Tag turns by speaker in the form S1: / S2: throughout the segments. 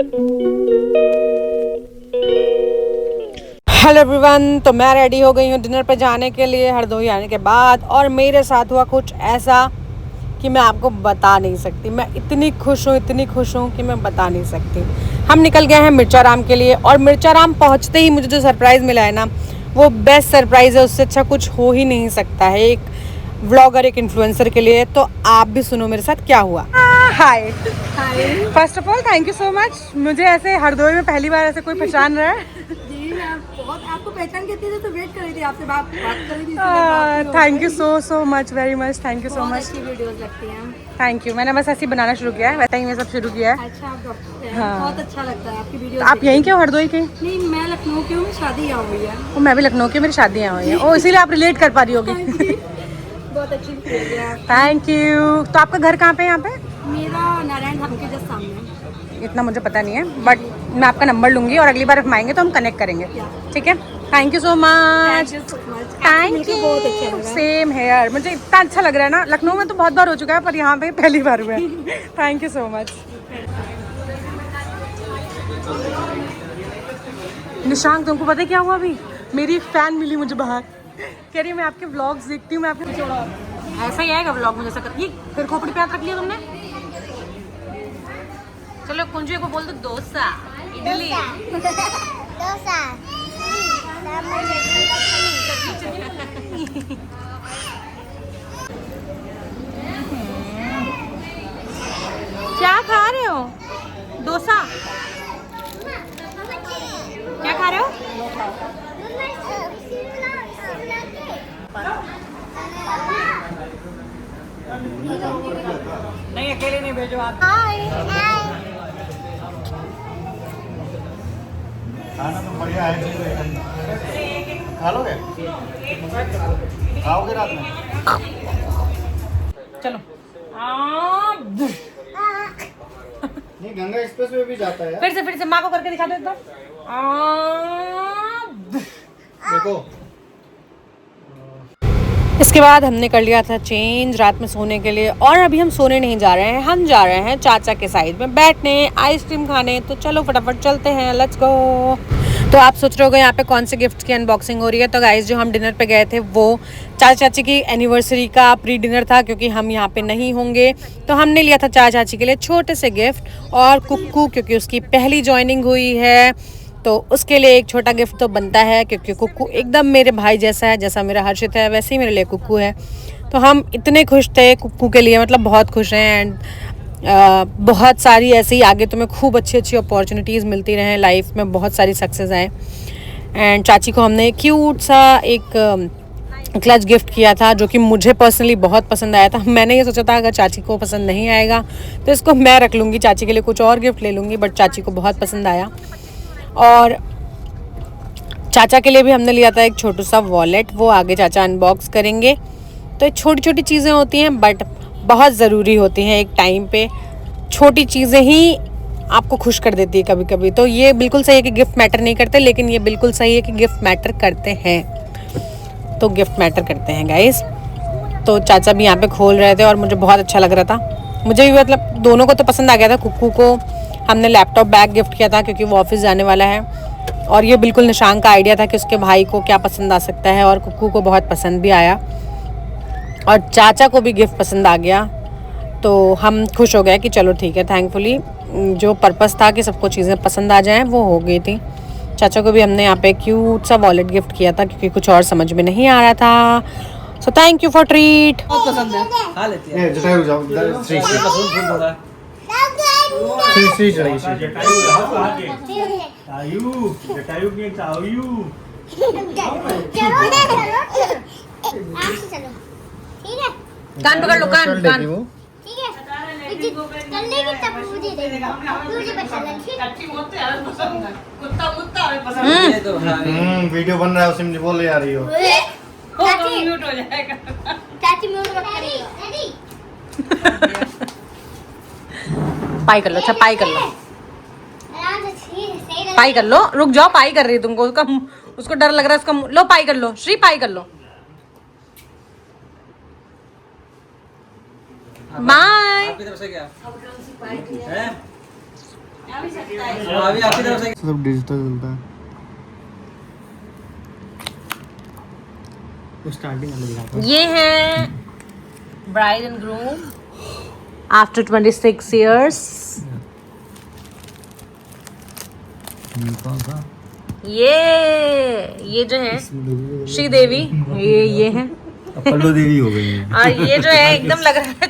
S1: Hello everyone, तो मैं ready हो गई हूँ डिनर पे जाने के लिए हरदोई आने के बाद। और मेरे साथ हुआ कुछ ऐसा कि मैं आपको बता नहीं सकती। मैं इतनी खुश हूँ कि मैं बता नहीं सकती। हम निकल गए हैं मिर्चाराम के लिए, और मिर्चाराम पहुँचते ही मुझे जो सरप्राइज़ मिला है ना, वो बेस्ट सरप्राइज़ है। उससे अच्छा कुछ हो ही नहीं सकता है एक व्लॉगर, एक इन्फ्लुएंसर के लिए। तो आप भी सुनो मेरे साथ क्या हुआ। Hi first of all thank you so much. मुझे ऐसे हरदोई में पहली बार ऐसे कोई पहचान रहा है।
S2: बहुत आपको पहचान करती थी तो वेट कर रही थी, आपसे बात कर रही थी।
S1: Thank you so much, very much, thank you so much.
S2: अच्छी वीडियोस लगती हैं।
S1: Thank you. मैंने बस ऐसे ही बनाना शुरू किया है, वैसे ही मैं सब शुरू किया है।
S2: अच्छा, आप डॉक्टर हैं।
S1: हाँ।
S2: बहुत अच्छा लगता है आपकी वीडियो।
S1: तो आप यहीं के हो, हरदोई के?
S2: नहीं, मैं लखनऊ की हूँ, शादी यहाँ हुई है।
S1: ओ, मैं भी लखनऊ की, मेरी शादी यहाँ हुई है। ओ, इसीलिए आप रिलेट कर पा रही होगी।
S2: बहुत अच्छी वीडियो है।
S1: Thank you. तो आपका घर कहाँ पे है यहाँ पे?
S2: मेरा नारायण धाम के जस्ट सामने है।
S1: इतना मुझे पता नहीं है, बट मैं आपका नंबर लूँगी और अगली बार हम आएंगे तो हम कनेक्ट करेंगे, ठीक है? Thank you so much. Thank you.
S2: बहुत अच्छा लगा।
S1: Same here. मुझे इतना अच्छा लग रहा है ना। लखनऊ में तो बहुत बार हो चुका है, पर यहाँ पे पहली बार हुआ है। Thank you so much. Nishank, तुमको पता है क्या हुआ अभी? मेरी फैन मिली मुझे बाहर, कह रही मैं आपके व्लॉग्स देखती हूँ, मैं आपके छोड़ा। ऐसा ही आएगा व्लॉग मुझे सकत। ये फिर खोपड़ी पे हाथ रख लिया तुमने। चलो कुंजी को बोल दो डोसा, इडली।
S3: डोसा।
S1: क्या खा रहे हो? डोसा? क्या खा रहे हो? नहीं, अकेले नहीं भेजो आप।
S4: खाना तो बढ़िया है। खा लोगे? खाओगे रात में?
S1: चलो।
S4: नहीं, गंगा एक्सप्रेस वे भी जाता है।
S1: फिर से माँ को करके दिखा दो एकदम।
S4: देखो,
S1: इसके बाद हमने कर लिया था चेंज रात में सोने के लिए, और अभी हम सोने नहीं जा रहे हैं, हम जा रहे हैं चाचा के साइड में बैठने, आइसक्रीम खाने। तो चलो फटाफट चलते हैं, लेट्स गो। तो आप सोच रहे होगे यहाँ पे कौन से गिफ्ट की अनबॉक्सिंग हो रही है। तो गाइस, जो हम डिनर पे गए थे वो चाचा चाची की एनिवर्सरी का प्री डिनर था, क्योंकि हम यहाँ पे नहीं होंगे। तो हमने लिया था चाचा चाची के लिए छोटे से गिफ्ट, और कुक्कू क्योंकि उसकी पहली ज्वाइनिंग हुई है तो उसके लिए एक छोटा गिफ्ट तो बनता है, क्योंकि कुक्कू एकदम मेरे भाई जैसा है। जैसा मेरा हर्षित है वैसे ही मेरे लिए कुक्कू है। तो हम इतने खुश थे कुक्कू के लिए, मतलब बहुत खुश हैं। एंड बहुत सारी ऐसे ही आगे तुम्हें खूब अच्छी अच्छी अपॉर्चुनिटीज़ मिलती रहें लाइफ में, बहुत सारी सक्सेस आए। एंड चाची को हमने क्यूट सा एक क्लच गिफ्ट किया था, जो कि मुझे पर्सनली बहुत पसंद आया था। मैंने ये सोचा था अगर चाची को पसंद नहीं आएगा तो इसको मैं रख लूँगी, चाची के लिए कुछ और गिफ्ट ले लूँगी, बट चाची को बहुत पसंद आया। और चाचा के लिए भी हमने लिया था एक छोटा सा वॉलेट, वो आगे चाचा अनबॉक्स करेंगे। तो छोटी छोटी चीज़ें होती हैं बट बहुत ज़रूरी होती हैं। एक टाइम पे छोटी चीज़ें ही आपको खुश कर देती है कभी कभी। तो ये बिल्कुल सही है कि गिफ्ट मैटर नहीं करते, लेकिन ये बिल्कुल सही है कि गिफ्ट मैटर करते हैं। तो गिफ्ट मैटर करते हैं गाइस। तो चाचा भी यहाँ पे खोल रहे थे और मुझे बहुत अच्छा लग रहा था। मुझे भी मतलब दोनों को तो पसंद आ गया था। कुक्कू को हमने लैपटॉप बैग गिफ्ट किया था क्योंकि वो ऑफिस जाने वाला है, और ये बिल्कुल निशांक का आइडिया था कि उसके भाई को क्या पसंद आ सकता है, और कुक्कू को बहुत पसंद भी आया और चाचा को भी गिफ्ट पसंद आ गया। तो हम खुश हो गए कि चलो ठीक है, थैंकफुली जो पर्पस था कि सबको चीज़ें पसंद आ जाएं वो हो गई थी। चाचा को भी हमने यहाँ पे क्यूट सा वॉलेट गिफ्ट किया था क्योंकि कुछ और समझ में नहीं आ रहा था। So thank you for treat.
S5: बहुत पसंद है, खा लेती है।
S4: जटायु जाओ, श्री श्री श्री चढ़ाई श्री।
S3: जटायु के चायु। ठीक है,
S1: कान पकड़ लो, कान कान।
S3: ठीक है, चलने की तब मुझे देगा, मुझे बचा ले।
S5: ये तो भाई
S4: वीडियो बन रहा है, उसमें बोल ले आ रही हो।
S3: चाची म्यूट हो जाएगा, चाची म्यूट मत करिए।
S1: पाई कर लो, अच्छा पाई कर लो,
S3: आराम से सही
S1: पाई कर लो। रुक जाओ, पाई कर रही है तुमको, उसको डर लग रहा है उसका। लो पाई कर लो, श्री पाई कर लो। बाय।
S5: आपकी तरफ से क्या है? अभी आपकी तरफ से
S4: सब डिजिटल चलता है। स्टार्टिंग वाला दिखाता हूँ।
S1: ये है bride and groom after 26 years।
S4: कौन सा?
S1: ये जो है श्रीदेवी, ये है
S4: पल्लू देवी हो गई है।
S1: और ये जो है एकदम लग रहा है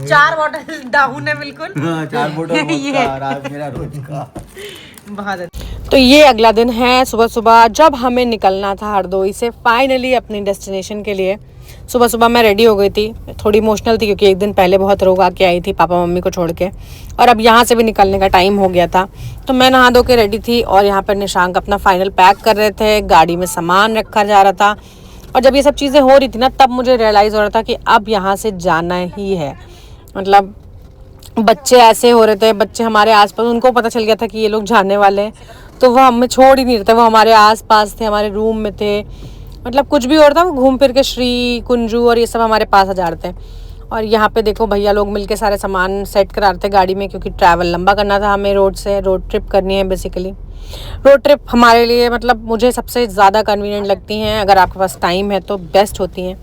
S1: चार बॉटल डाउन है बिल्कुल।
S4: 4 बोतल
S1: ये
S4: रात मेरा रोज का।
S1: बहुत अच्छा। तो ये अगला दिन है, सुबह सुबह जब हमें निकलना था हरदोई से फाइनली अपनी डेस्टिनेशन के लिए। सुबह सुबह मैं रेडी हो गई थी, थोड़ी इमोशनल थी क्योंकि एक दिन पहले बहुत रोग आके आई थी पापा मम्मी को छोड़ के, और अब यहाँ से भी निकलने का टाइम हो गया था। तो मैं नहा धो के रेडी थी और यहाँ पर निशांक अपना फाइनल पैक कर रहे थे, गाड़ी में सामान रखा जा रहा था। और जब ये सब चीज़ें हो रही थी ना, तब मुझे रियलाइज़ हो रहा था कि अब यहाँ से जाना ही है। मतलब बच्चे ऐसे हो रहे थे, बच्चे हमारे आसपास, उनको पता चल गया था कि ये लोग जाने वाले हैं, तो वो हमें छोड़ ही नहीं रहे थे। वो हमारे आसपास थे, हमारे रूम में थे, मतलब कुछ भी हो रहा था वो घूम फिर के श्री, कुंजू और ये सब हमारे पास आ जा रहे थे। और यहाँ पे देखो भैया लोग मिलके सारे सामान सेट करा रहे थे गाड़ी में, क्योंकि ट्रैवल लंबा करना था हमें, रोड ट्रिप करनी है बेसिकली। रोड ट्रिप हमारे लिए मतलब मुझे सबसे ज़्यादा कन्वीनियंट लगती हैं, अगर आपके पास टाइम है तो बेस्ट होती हैं।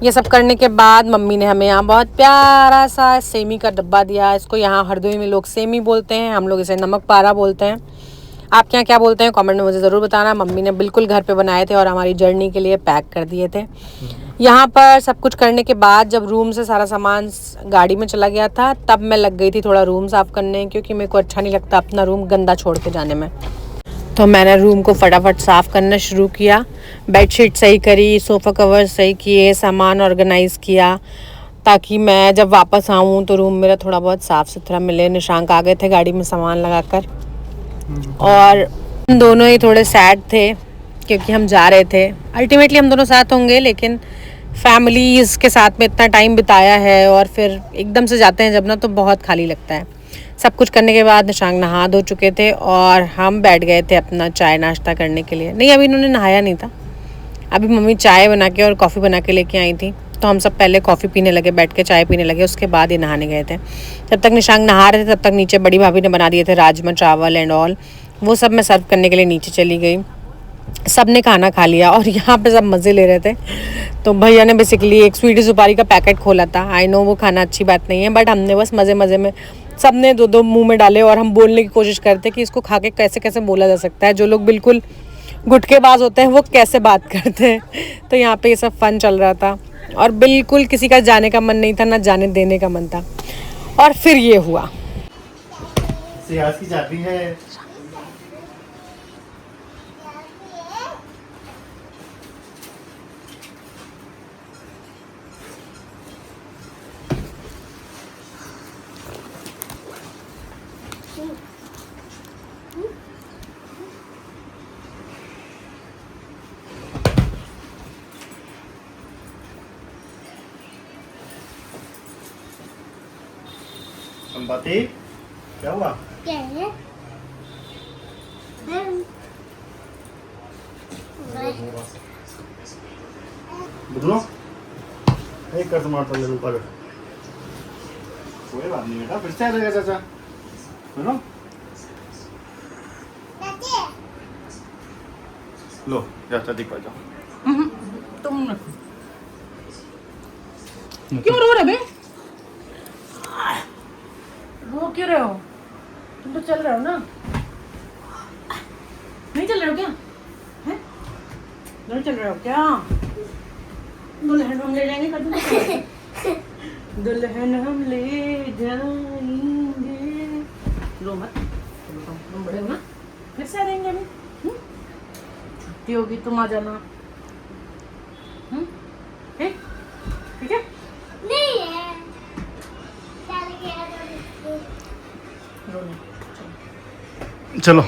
S1: ये सब करने के बाद मम्मी ने हमें यहाँ बहुत प्यारा सा सेमी का डब्बा दिया। इसको यहाँ हरदोई में लोग सेमी बोलते हैं, हम लोग इसे नमक पारा बोलते हैं। आपके यहाँ क्या बोलते हैं कमेंट में मुझे ज़रूर बताना। मम्मी ने बिल्कुल घर पे बनाए थे और हमारी जर्नी के लिए पैक कर दिए थे। यहाँ पर सब कुछ करने के बाद जब रूम से सारा सामान गाड़ी में चला गया था, तब मैं लग गई थी थोड़ा रूम साफ़ करने, क्योंकि मेरे को अच्छा नहीं लगता अपना रूम गंदा छोड़ के जाने में। तो मैंने रूम को फटाफट साफ़ करना शुरू किया, बेडशीट सही करी, सोफ़ा कवर सही किए, सामान ऑर्गेनाइज़ किया, ताकि मैं जब वापस आऊँ तो रूम मेरा थोड़ा बहुत साफ़ सुथरा मिले। निशांक आ गए थे गाड़ी में सामान लगाकर, और हम दोनों ही थोड़े सैड थे क्योंकि हम जा रहे थे। अल्टीमेटली हम दोनों साथ होंगे, लेकिन फैमिलीज़ के साथ में इतना टाइम बिताया है और फिर एकदम से जाते हैं जब ना, तो बहुत खाली लगता है। सब कुछ करने के बाद निशांक नहा धो चुके थे और हम बैठ गए थे अपना चाय नाश्ता करने के लिए। नहीं, अभी इन्होंने नहाया नहीं था, अभी मम्मी चाय बना के और कॉफ़ी बना के लेके आई थी, तो हम सब पहले कॉफ़ी पीने लगे, बैठ के चाय पीने लगे, उसके बाद ही नहाने गए थे। जब तक निशांक नहा रहे थे तब तक नीचे बड़ी भाभी ने बना दिए थे राजमा चावल एंड ऑल, वो सब मैं सर्व करने के लिए नीचे चली गई। सब ने खाना खा लिया और यहाँ पे सब मज़े ले रहे थे। तो भैया ने बेसिकली एक स्वीटी सुपारी का पैकेट खोला था। आई नो वो खाना अच्छी बात नहीं है, बट हमने बस मज़े मज़े में सब ने 2-2 मुंह में डाले और हम बोलने की कोशिश करते कि इसको खा के कैसे कैसे बोला जा सकता है। जो लोग बिल्कुल गुटकेबाज होते हैं वो कैसे बात करते हैं। तो यहाँ पे ये सब फन चल रहा था और बिल्कुल किसी का जाने का मन नहीं था, ना जाने देने का मन था। और फिर ये हुआ।
S4: सियाज की जाती है। संपत्ति क्या हुआ?
S3: क्या है?
S4: बदलो एक कर टमाटर ले ऊपर। कोई बात नहीं बेटा, फिर से आ जाएगा चाचा, सुनो लो चाचा दिखा जाओ।
S1: तुम क्यों रो रहे बे? रो क्यों रहे हो? तुम तो चल रहे हो ना? नहीं चल रहे हो क्या? हैं? नहीं चल रहे हो क्या? दुल्हन हम ले जाएंगे कभी? दुल्हन हम ले जाएंगे। रो मत, तुम बड़े हो ना, फिर से आ जाएंगे अभी। छुट्टी होगी तुम आ जाना। ठीक है?
S3: नहीं है। चल गया तो
S1: रो नहीं।
S4: चलो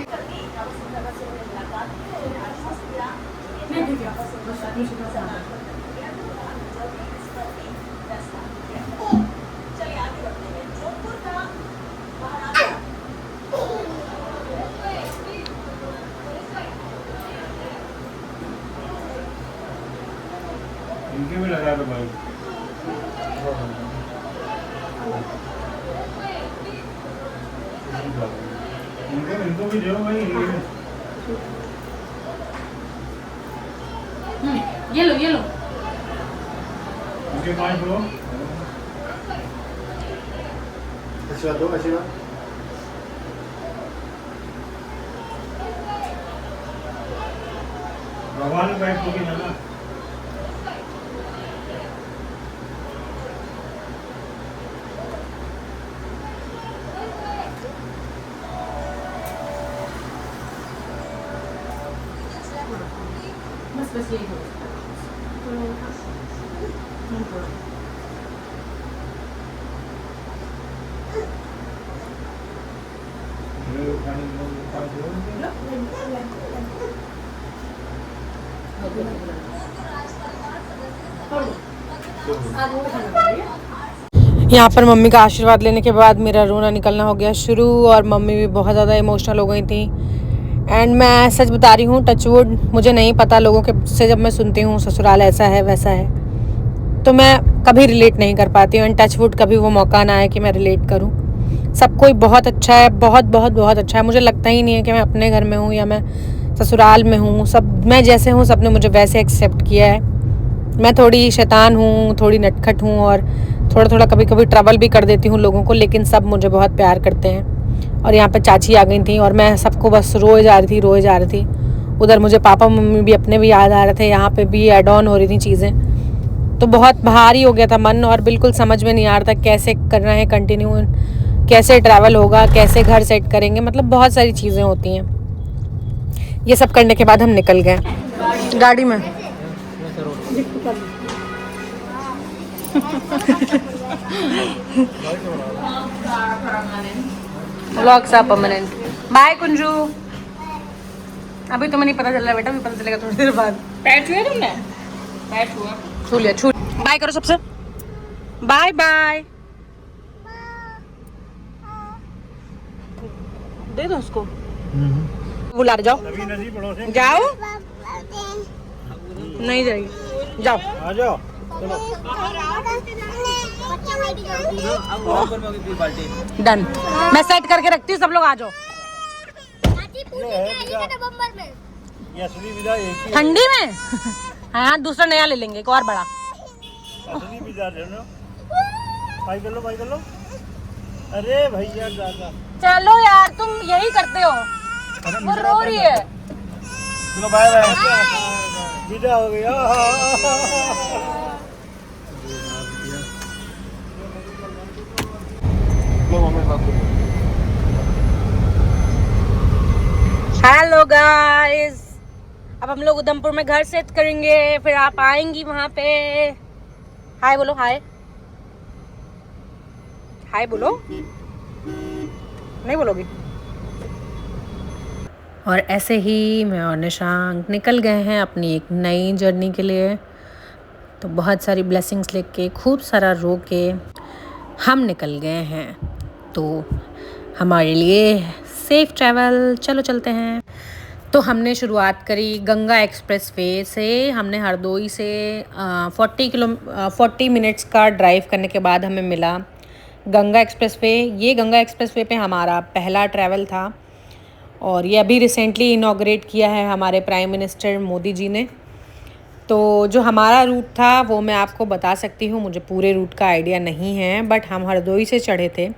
S4: इनके भी लगा दो भाई। इनको भी दो भाई।
S1: ये लो
S4: इनके 5 दो। आशीर्वाद दो, आशीर्वाद। भगवान ने बैठ होगी ना।
S1: बस यही हो। यहाँ पर मम्मी का आशीर्वाद लेने के बाद मेरा रोना निकलना हो गया शुरू और मम्मी भी बहुत ज़्यादा इमोशनल हो गई थी। एंड मैं सच बता रही हूँ, टचवुड, मुझे नहीं पता लोगों के से जब मैं सुनती हूँ ससुराल ऐसा है वैसा है, तो मैं कभी रिलेट नहीं कर पाती हूँ। एंड टचवुड कभी वो मौका ना आए कि मैं रिलेट करूँ। सब कोई बहुत अच्छा है, बहुत बहुत बहुत अच्छा है। मुझे लगता ही नहीं है कि मैं अपने घर में हूँ या मैं ससुराल में हूँ। सब मैं जैसे हूँ सबने मुझे वैसे एक्सेप्ट किया है। मैं थोड़ी शैतान हूँ, थोड़ी नटखट हूँ और थोड़ा थोड़ा कभी कभी ट्रबल भी कर देती हूँ लोगों को, लेकिन सब मुझे बहुत प्यार करते हैं। और यहाँ पे चाची आ गई थी और मैं सबको बस रोए जा रही थी। उधर मुझे पापा मम्मी भी अपने भी याद आ रहे थे, यहाँ पे भी ऐड ऑन हो रही थी चीज़ें। तो बहुत भारी हो गया था मन और बिल्कुल समझ में नहीं आ रहा था कैसे करना है कंटिन्यू, कैसे ट्रैवल होगा, कैसे घर सेट करेंगे, मतलब बहुत सारी चीज़ें होती हैं। ये सब करने के बाद हम निकल गए गाड़ी में। Vlogs are permanent. Bye Kunju. अभी तुम्हें नहीं पता चल रहा बेटा, अभी पता चलेगा थोड़ी देर बाद। पैर छुए तुमने? पैर छू लिया। बाय करो सबसे। Bye bye. दे दो उसको। बुला रहे, जाओ जाओ। नहीं जाएगी, जाओ
S4: आ जाओ। चलो
S1: डन। मैं सेट करके रखती हूँ, सब लोग आ जाओ।
S4: ये असली विदा एक ही है।
S1: ठंडी में हाँ, दूसरा नया ले लेंगे, एक और बड़ा।
S4: असली विदा है ना। भाई कर लो। अरे भैया दादा,
S1: चलो यार, तुम यही करते हो। वो रो रही है।
S4: चलो बाय बाय। विदा हो गया। हेलो गाइस, अब हम लोग उधमपुर में घर सेट करेंगे, फिर आप आएंगी वहाँ पे। हाय बोलो, हाय हाय बोलो। नहीं बोलोगी? और ऐसे ही मैं और निशांक निकल गए हैं अपनी एक नई जर्नी के लिए। तो बहुत सारी ब्लेसिंग्स लेके, खूब सारा रो के हम निकल गए हैं। तो हमारे लिए सेफ ट्रैवल। चलो चलते हैं। तो हमने शुरुआत करी गंगा एक्सप्रेस वे से। हमने हरदोई से 40 मिनट्स का ड्राइव करने के बाद हमें मिला गंगा एक्सप्रेस वे। ये गंगा एक्सप्रेस वे पे हमारा पहला ट्रैवल था और ये अभी रिसेंटली इनॉग्रेट किया है हमारे प्राइम मिनिस्टर मोदी जी ने। तो जो हमारा रूट था वो मैं आपको बता सकती हूँ, मुझे पूरे रूट का आइडिया नहीं है, बट हम हरदोई से चढ़े थे।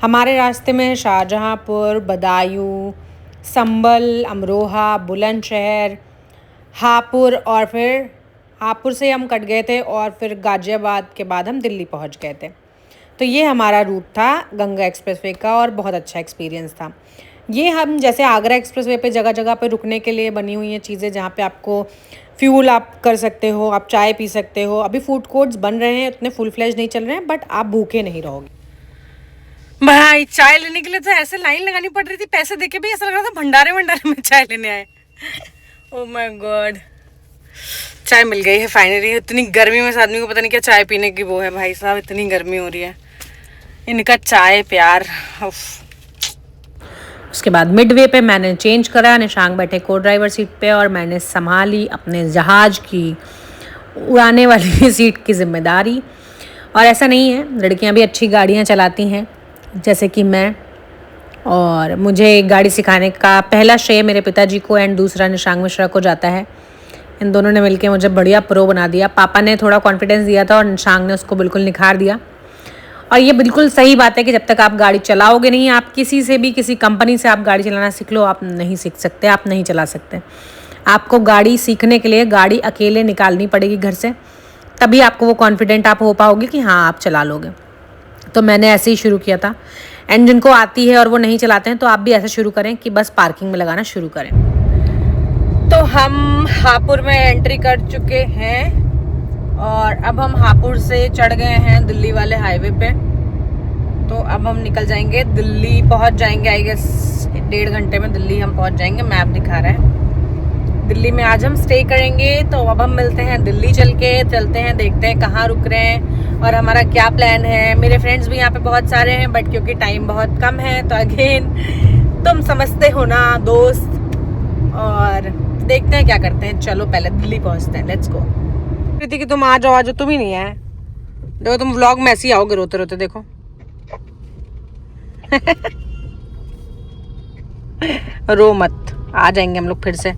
S4: हमारे रास्ते में शाहजहाँपुर, बदायूं, संभल, अमरोहा, बुलंदशहर, हापुड़ और फिर हापुड़ से हम कट गए थे और फिर गाज़ियाबाद के बाद हम दिल्ली पहुंच गए थे। तो ये हमारा रूट था गंगा एक्सप्रेसवे का और बहुत अच्छा एक्सपीरियंस था। ये हम जैसे आगरा एक्सप्रेसवे पे जगह जगह पे रुकने के लिए बनी हुई हैं चीज़ें, जहाँ पे आपको फ्यूल आप कर सकते हो, आप चाय पी सकते हो। अभी फूड कोर्ट्स बन रहे हैं, उतने फुल फ्लेज नहीं चल रहे हैं, बट आप भूखे नहीं रहोगे। भाई चाय लेने के लिए तो ऐसे लाइन लगानी पड़ रही थी, पैसे देके भी ऐसा लग रहा था भंडारे में चाय लेने आए। ओह माय गॉड, चाय मिल गई है फाइनली। इतनी गर्मी में इस आदमी को पता नहीं क्या चाय पीने की वो है भाई साहब, इतनी गर्मी हो रही है। इनका चाय प्यार। उसके बाद मिडवे पे मैंने चेंज करा, निशांक बैठे को ड्राइवर सीट पे और मैंने संभाली अपने जहाज़ की उड़ाने वाली सीट की जिम्मेदारी। और ऐसा नहीं है, लड़कियां भी अच्छी गाड़ियां चलाती हैं, जैसे कि मैं। और मुझे गाड़ी सिखाने का पहला श्रेय मेरे पिताजी को एंड दूसरा निशांग मिश्रा को जाता है। इन दोनों ने मिलकर मुझे बढ़िया प्रो बना दिया। पापा ने थोड़ा कॉन्फिडेंस दिया था और निशांग ने उसको बिल्कुल निखार दिया। और ये बिल्कुल सही बात है कि जब तक आप गाड़ी चलाओगे नहीं, आप किसी से भी, किसी कंपनी से आप गाड़ी चलाना सीख लो, आप नहीं सीख सकते, आप नहीं चला सकते। आपको गाड़ी सीखने के लिए गाड़ी अकेले निकालनी पड़ेगी घर से, तभी आपको वो कॉन्फिडेंट आप हो पाओगे कि हाँ आप चला लोगे। तो मैंने ऐसे ही शुरू किया था। एंड जिनको आती है और वो नहीं चलाते हैं, तो आप भी ऐसे शुरू करें कि बस पार्किंग में लगाना शुरू करें। तो हम हापुड़ में एंट्री कर चुके हैं और अब हम हापुड़ से चढ़ गए हैं दिल्ली वाले हाईवे पे। तो अब हम निकल जाएंगे, दिल्ली पहुंच जाएंगे। आई गेस 1.5 घंटे में दिल्ली हम पहुंच जाएंगे। मैप दिखा रहा है। दिल्ली में आज हम स्टे करेंगे। तो अब हम मिलते हैं दिल्ली चलते हैं, देखते हैं कहाँ रुक रहे हैं और हमारा क्या प्लान है। मेरे फ्रेंड्स भी यहाँ पे बहुत सारे हैं, बट क्योंकि टाइम बहुत कम है तो अगेन तुम समझते हो ना दोस्त। और देखते हैं क्या करते हैं। चलो पहले दिल्ली पहुँचते हैं, लेट्स गो। प्रीति कि तुम आ जाओ, तुम ही नहीं आए। देखो तुम व्लॉग में ऐसे ही आओगे रोते रोते, देखो। रो मत, आ जाएंगे हम लोग फिर से।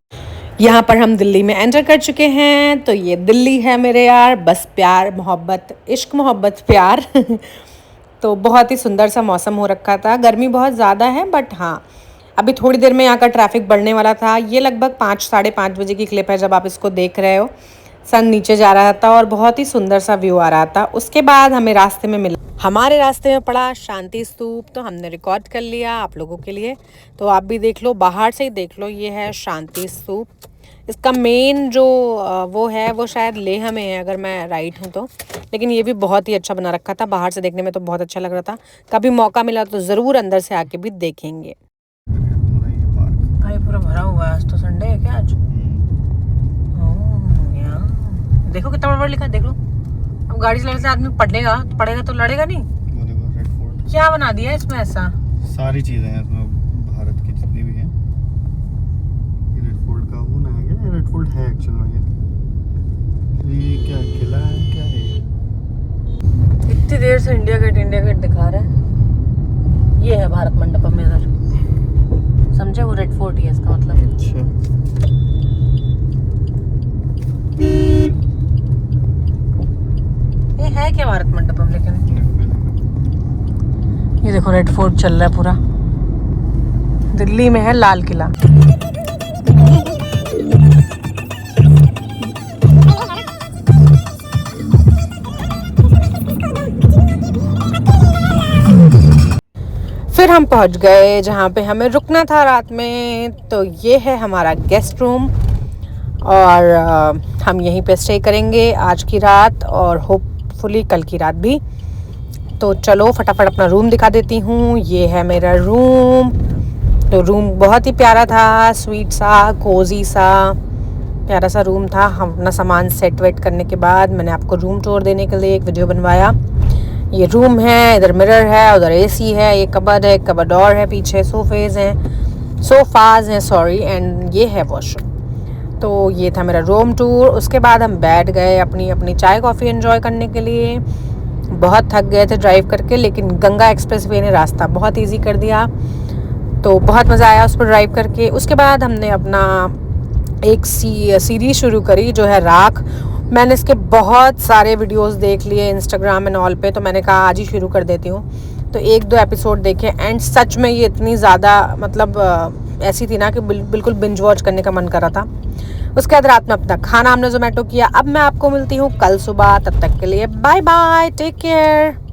S4: यहाँ पर हम दिल्ली में एंटर कर चुके हैं। तो ये दिल्ली है मेरे यार, बस प्यार मोहब्बत, इश्क मोहब्बत प्यार। तो बहुत ही सुंदर सा मौसम हो रखा था। गर्मी बहुत ज़्यादा है, बट हाँ अभी थोड़ी देर में यहाँ का ट्रैफिक बढ़ने वाला था। ये लगभग 5-5:30 बजे की क्लिप है जब आप इसको देख रहे हो। सन नीचे जा रहा था और बहुत ही सुंदर सा व्यू आ रहा था। उसके बाद हमें रास्ते में मिला, हमारे रास्ते में पड़ा शांति स्तूप। तो हमने रिकॉर्ड कर लिया आप लोगों के लिए, तो आप भी देख लो, बाहर से ही देख लो। ये है शांति स्तूप। इसका मेन जो वो है वो शायद लेह में है अगर मैं राइट हूँ तो, लेकिन ये भी बहुत ही अच्छा बना रखा था। बाहर से देखने में तो बहुत अच्छा लग रहा था। कभी मौका मिला तो ज़रूर अंदर से आके भी देखेंगे। भाई पूरा भरा हुआ है। आज तो संडे है क्या आज? देखो कितना बड़ा लिखा है, देख लो। अब गाड़ी चलाने से आदमी पढ़ेगा तो लड़ेगा नहीं। क्या बना दिया इसमें ऐसा?
S6: सारी चीजें हैं इसमें, भारत की जितनी भी हैं। रेड फोर्ट का वो ना है, रेड फोर्ट है एक्चुअल में। ये क्या किला है, क्या है ये?
S4: इतनी देर से इंडिया गेट दिखा रहा है। ये है भारत मंडपम में इधर, समझे? वो रेड फोर्ट ही है इसका मतलब।
S6: अच्छा,
S4: ये है क्या भारत मंडपम? लेकिन ये देखो रेड फोर्ट चल रहा है पूरा। दिल्ली में है लाल किला। फिर हम पहुंच गए जहाँ पे हमें रुकना था रात में। तो ये है हमारा गेस्ट रूम और हम यहीं पे स्टे करेंगे आज की रात और होपफुली कल की रात भी। तो चलो फटाफट अपना रूम दिखा देती हूँ। ये है मेरा रूम। तो रूम बहुत ही प्यारा था, स्वीट सा, कोजी सा, प्यारा सा रूम था। हम अपना सामान सेट वेट करने के बाद मैंने आपको रूम टूर देने के लिए एक वीडियो बनवाया। ये रूम है, इधर मिरर है, उधर एसी है, ये कबर्ड है, कबर्ड और है, पीछे सोफाज हैं सॉरी, एंड ये है वॉशरूम। तो ये था मेरा रूम टूर। उसके बाद हम बैठ गए अपनी चाय कॉफ़ी एंजॉय करने के लिए। बहुत थक गए थे ड्राइव करके, लेकिन गंगा एक्सप्रेसवे ने रास्ता बहुत इजी कर दिया, तो बहुत मज़ा आया उस पर ड्राइव करके। उसके बाद हमने अपना एक सीरीज़ शुरू करी जो है राख। मैंने इसके बहुत सारे वीडियोस देख लिए इंस्टाग्राम एंड ऑल पे, तो मैंने कहा आज ही शुरू कर देती हूँ। तो 1-2 एपिसोड देखे एंड सच में ये इतनी ज़्यादा मतलब ऐसी थी ना कि बिल्कुल बिंज वॉच करने का मन कर रहा था। उसके बाद रात में अपना खाना हमने जोमेटो किया। अब मैं आपको मिलती हूँ कल सुबह, तब तक के लिए बाय बाय, टेक केयर।